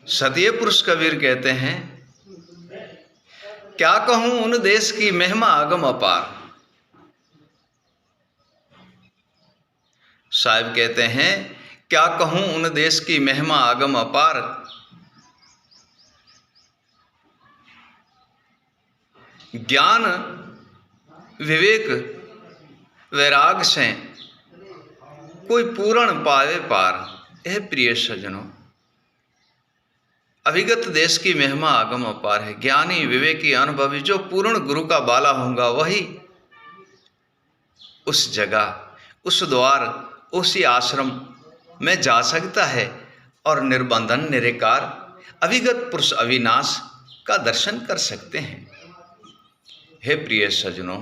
सतीय पुरुष कबीर कहते हैं, क्या कहूं उन देश की महिमा अगम अपार। साहिब कहते हैं, क्या कहूं उन देश की महिमा अगम अपार। ज्ञान विवेक वैराग से कोई पूर्ण पावे पार। यह प्रिय सज्जनों, अभिगत देश की महिमा आगम अपार है। ज्ञानी विवेकी अनुभवी जो पूर्ण गुरु का बाला होगा वही उस जगह, उस द्वार, उसी आश्रम में जा सकता है और निर्बंधन निरेकार अभिगत पुरुष अविनाश का दर्शन कर सकते हैं। हे प्रिय सज्जनों,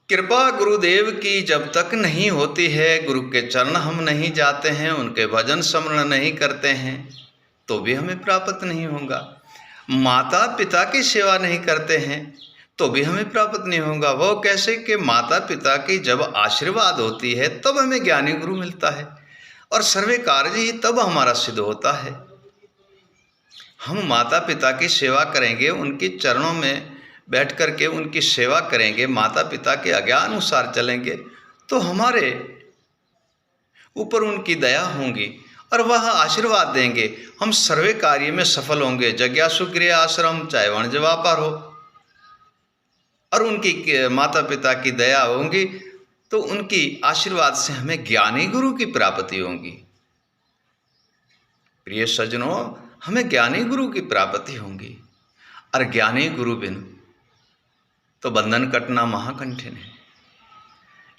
कृपा गुरुदेव की जब तक नहीं होती है, गुरु के चरण हम नहीं जाते हैं, उनके भजन स्मरण नहीं करते हैं, तो भी हमें प्राप्त नहीं होगा। माता पिता की सेवा नहीं करते हैं तो भी हमें प्राप्त नहीं होगा। वो कैसे कि माता पिता की जब आशीर्वाद होती है तब हमें ज्ञानी गुरु मिलता है और सर्वे कार्य ही तब हमारा सिद्ध होता है। हम माता पिता की सेवा करेंगे, उनके चरणों में बैठ कर के उनकी सेवा करेंगे, माता पिता के आज्ञा अनुसार चलेंगे तो हमारे ऊपर उनकी दया होंगी और वह आशीर्वाद देंगे। हम सर्वे कार्य में सफल होंगे। जिज्ञासु गृह आश्रम चाहे वाणिज्य व्यापार हो, और उनकी माता पिता की दया होंगी तो उनकी आशीर्वाद से हमें ज्ञानी गुरु की प्राप्ति होगी। प्रिय सज्जनों, हमें ज्ञानी गुरु की प्राप्ति होगी और ज्ञानी गुरु बिन तो बंधन कटना महाकठिन है।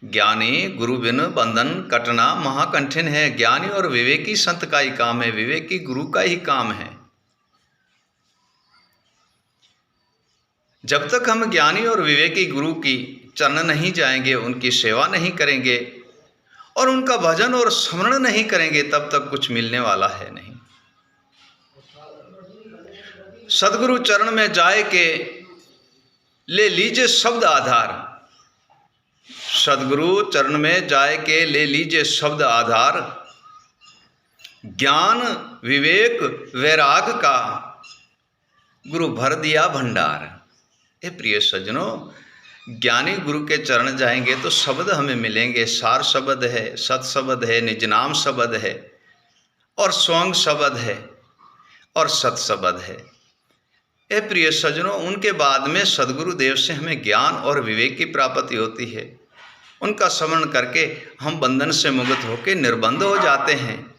ज्ञानी गुरु बिन बंधन कटना महाकठिन है। ज्ञानी और विवेकी संत का ही काम है, विवेकी गुरु का ही काम है। जब तक हम ज्ञानी और विवेकी गुरु की चरण नहीं जाएंगे, उनकी सेवा नहीं करेंगे और उनका भजन और स्मरण नहीं करेंगे, तब तक कुछ मिलने वाला है नहीं। सदगुरु चरण में जाए के ले लीजिए शब्द आधार। सदगुरु चरण में जाए के ले लीजिए शब्द आधार। ज्ञान विवेक वैराग का गुरु भर दिया भंडार। हे प्रिय सज्जनों, ज्ञानी गुरु के चरण जाएंगे तो शब्द हमें मिलेंगे। सार शब्द है, सत शब्द है, निज नाम शब्द है और स्वंग शब्द है और सत शब्द है। हे प्रिय सज्जनों, उनके बाद में सदगुरु देव से हमें ज्ञान और विवेक की प्राप्ति होती है। उनका स्मरण करके हम बंधन से मुक्त होकर निर्बंध हो जाते हैं।